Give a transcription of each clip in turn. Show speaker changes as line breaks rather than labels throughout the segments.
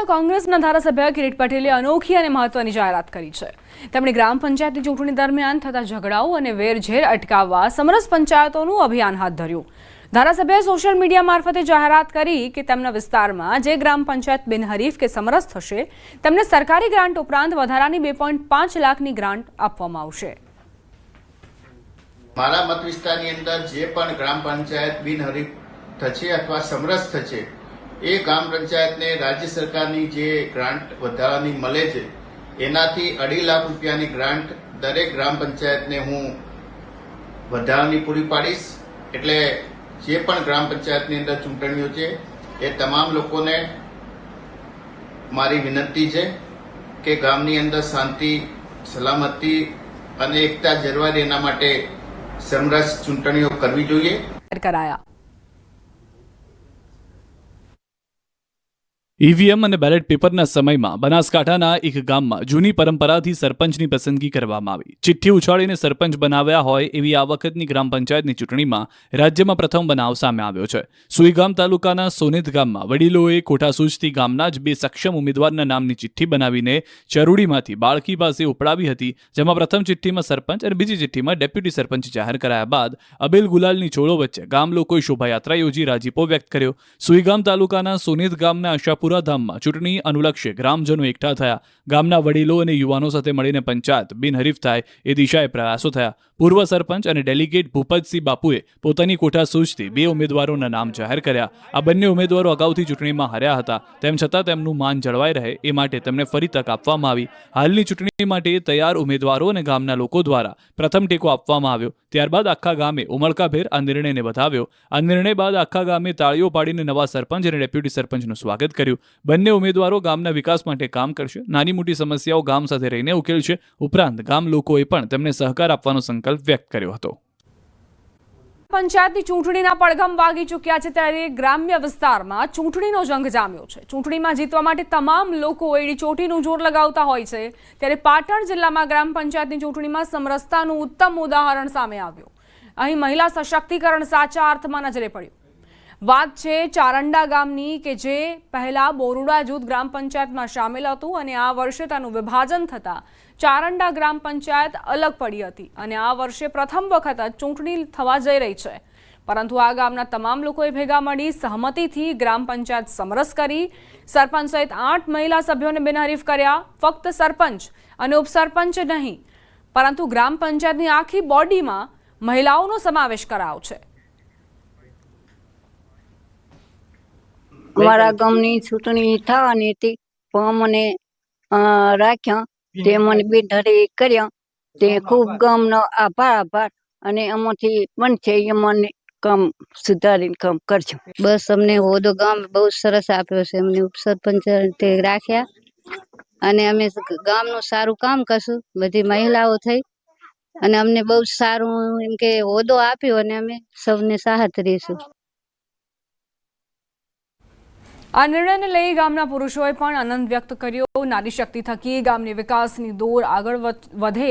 પાટણના કોંગ્રેસના ધારાસભ્ય કિરીટ પટેલે અનોખી અને મહત્વની જાહેરાત કરી છે। તેમણે ગ્રામ પંચાયતની ચૂંટણી દરમિયાન થતા ઝઘડાઓ અને વેરઝેર અટકાવવા સમરસ પંચાયતોનું અભિયાન હાથ ધર્યું। ધારાસભ્યએ સોશિયલ મીડિયા મારફતે જાહેરાત કરી કે તેમના વિસ્તારમાં જે ગ્રામ પંચાયત બિનહરીફ કે સમરસ થશે તેમને સરકારી ગ્રાન્ટ ઉપરાંત વધારાની 2.5 લાખની ગ્રાન્ટ આપવામાં આવશે।
મારા મત વિસ્તારની અંદર જે પણ ગ્રામ પંચાયત બિનહરીફ થશે અથવા સમરસ થશે એ ગ્રામ પંચાયતને રાજ્ય સરકારની જે ગ્રાન્ટ વધારાની મળે છે એનાથી 2.5 લાખ રૂપિયાની ગ્રાન્ટ દરેક ગ્રામ પંચાયતને હું વધારાની પૂરી પાડીશ। એટલે જે પણ ગ્રામ પંચાયતની અંદર ચૂંટણીઓ છે એ તમામ લોકોને મારી વિનંતી છે કે ગામની અંદર શાંતિ સલામતી અને એકતા જળવાય એના માટે સમરસ ચૂંટણીઓ કરવી જોઈએ।
ईवीएम અને બેલેટ પેપરના સમયમાં બનાસકાંઠાના એક ગામમાં જૂની પરંપરાથી સરપંચની પસંદગી કરવામાં આવી। ચિઠ્ઠી ઉછાળીને સરપંચ બનાવ્યા હોય એવી આ વખતની ગ્રામ પંચાયતની ચૂંટણીમાં રાજ્યમાં પ્રથમ બનાવ સામે આવ્યો છે। સુઈગામ તાલુકાના સોનેત ગામમાં વડીલોએ કોઠાસૂઝથી ગામના જ 2 સક્ષમ ઉમેદવારના નામની ચિઠ્ઠી બનાવીને ચરૂડીમાંથી બાળકી પાસે ઉપડાવી હતી, જેમાં પ્રથમ ચિઠ્ઠીમાં સરપંચ અને બીજી ચિઠ્ઠીમાં ડેપ્યુટી સરપંચ જાહેર કરાયા બાદ અબેલ ગુલાલની ચોળો વચ્ચે ગામ લોકોએ શોભાયાત્રા યોજી રાજીપો વ્યક્ત કર્યો। સુઈગામ તાલુકાના સોનેત ગામના આશાપુરા ધામમાં ચૂંટણી અનુલક્ષે ગ્રામજનો એકઠા થયા। ગામના વડીલો અને યુવાનો સાથે મળીને પંચાયત બિનહરીફ થાય એ દિશાએ પ્રયાસો થયા। પૂર્વ સરપંચ અને ડેલિગેટ ભૂપતસિંહ બાપુએ પોતાની કોઠાસૂઝથી 2 ઉમેદવારોના નામ જાહેર કર્યા। આ બંને ઉમેદવારો અગાઉથી ચૂંટણીમાં હાર્યા હતા, તેમ છતાં તેમનું માન જળવાઈ રહે એ માટે તેમને ફરી તક આપવામાં આવી। હાલની ચૂંટણી માટે તૈયાર ઉમેદવારો અને ગામના લોકો દ્વારા પ્રથમ ટેકો આપવામાં આવ્યો। ત્યારબાદ આખા ગામે ઉમળકાભેર આ નિર્ણયને વધાવ્યો। આ નિર્ણય બાદ આખા ગામે તાળીઓ પાડીને નવા સરપંચ અને ડેપ્યુટી સરપંચનું સ્વાગત કર્યું। બંને ઉમેદવારો ગામના વિકાસ માટે કામ કરશે, નાની મોટી સમસ્યાઓ ગામ સાથે રહીને ઉકેલશે। ઉપરાંત ગામ લોકોએ પણ તેમને સહકાર આપવાનો સંકલ્પ વ્યક્ત કર્યો હતો।
પંચાયતની ચૂંટણીના પડઘમ વાગી ચૂક્યા છે ત્યારે ગ્રામ્ય વિસ્તારમાં ચૂંટણીનો જંગ જામ્યો છે। ચૂંટણીમાં જીતવા માટે તમામ લોકો એડી ચોટીનું જોર લગાવતા હોય છે ત્યારે પાટણ જિલ્લામાં ગ્રામ પંચાયતની ચૂંટણીમાં સમરસતાનું ઉત્તમ ઉદાહરણ સામે આવ્યું। અહીં મહિલા સશક્તિકરણ સાચા અર્થમાં નજરે પડ્યું। વાત છે ચારંડા ગામની કે જે પહેલા બોરુડા જૂથ ગ્રામ પંચાયતમાં સામેલ હતું અને આ વર્ષે તેનું વિભાજન થતાં ચારંડા ગ્રામ પંચાયત અલગ પડી હતી અને આ વર્ષે પ્રથમ વખત ચૂંટણી થવા જઈ રહી છે। પરંતુ આ ગામના તમામ લોકોએ ભેગા મળી સહમતિથી ગ્રામ પંચાયત સમરસ કરી સરપંચ સહિત 8 મહિલા સભ્યોને બિનહરીફ કર્યા। ફક્ત સરપંચ અને ઉપસરપંચ નહીં પરંતુ ગ્રામ પંચાયતની આખી બોડીમાં મહિલાઓનો સમાવેશ કરાયો છે।
અમારા ગામની ચૂંટણી થવાની હતી પણ અમને રાખ્યા તે મને બિનહરીફ કર્યા તે ખૂબ ગામનો આભાર અને આમાંથી બનશે એ મને કામ સુધારીને કામ કરજો।
બસ અમને હોદો ગામ બહુ સરસ આપ્યો છે। અમને ઉપસરપંચ તે રાખ્યા અને અમે ગામનું સારું કામ કરશું, બધી મહિલાઓ થઈ અને અમને બહુ સારું એમ કે હોદો આપ્યો અને અમે સૌને સાથ રહીશું।
આ નિર્ણયને લઈ ગામના પુરુષોએ પણ આનંદ વ્યક્ત કર્યો। નારી શક્તિ થકી ગામની વિકાસની દોર આગળ વધે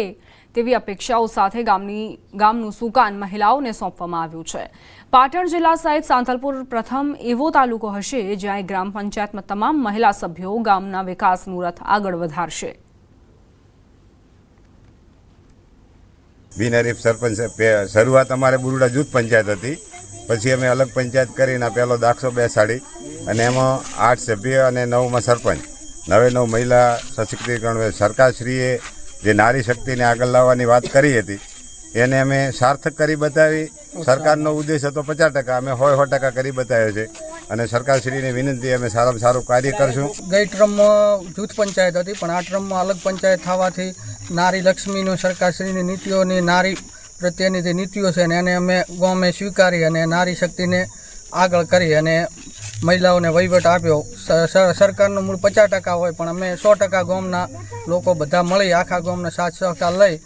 તેવી અપેક્ષાઓ સાથે ગામનું સુકાન મહિલાઓને સોંપવામાં આવ્યું છે। પાટણ જિલ્લા સહિત સાંતલપુર પ્રથમ એવો તાલુકો હશે જ્યાં ગ્રામ પંચાયતમાં તમામ મહિલા સભ્યો ગામના વિકાસનું રથ આગળ વધારશે।
બિનહરીફ સરપંચ શરૂઆત અમારે બોરુડા જૂથ પંચાયત હતી, પછી અમે અલગ પંચાયત કરીને પહેલો દાખલો બેસાડી અને એમાં 8 સભ્ય અને 9માં સરપંચ, 9 મહિલા સશક્તિકરણ સરકારશ્રીએ જે નારી શક્તિને આગળ લાવવાની વાત કરી હતી એને અમે સાર્થક કરી બતાવી। સરકારનો ઉદ્દેશ હતો 50%, અમે 100% કરી બતાવ્યો છે અને સરકારશ્રીને વિનંતી અમે સારામાં સારું કાર્ય કરશું।
ગઈ ટ્રમમાં જૂથ પંચાયત હતી પણ આ ટ્રમમાં અલગ પંચાયત થવાથી નારી લક્ષ્મીનું સરકારશ્રીની નીતિઓની નારી પ્રત્યેની જે નીતિઓ છે ને એને અમે ગામે સ્વીકારી અને નારી શક્તિને આગળ કરી અને મહિલાઓને વહીવટ આપ્યો। સરકારનું મૂળ 50% હોય પણ અમે 100% ગામના લોકો બધા મળી આખા ગામનો સાથ સહકાર લઈ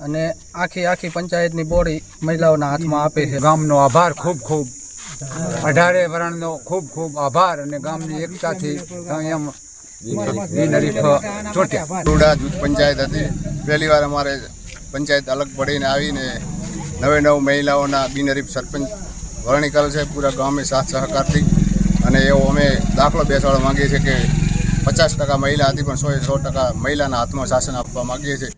અને આખી પંચાયતની બોડી મહિલાઓના હાથમાં આપે છે।
ગામનો આભાર ખૂબ 18 વર્ણનો ખૂબ આભાર અને ગામની એકતાથી એમ બિનહરીફ ચોટ્યા।
બોરુડા જૂથ પંચાયત હતી, પહેલી વાર અમારે પંચાયત અલગ પડીને આવીને 9 મહિલાઓના બિનહરીફ સરપંચ વરણી કરેલ છે પૂરા ગામે સાથ સહકારથી અને એવો અમે દાખલો બેસાડવા માંગીએ છીએ કે
50% મહિલા હતી, પણ 100% મહિલાના હાથમાં શાસન આપવા માગીએ છીએ.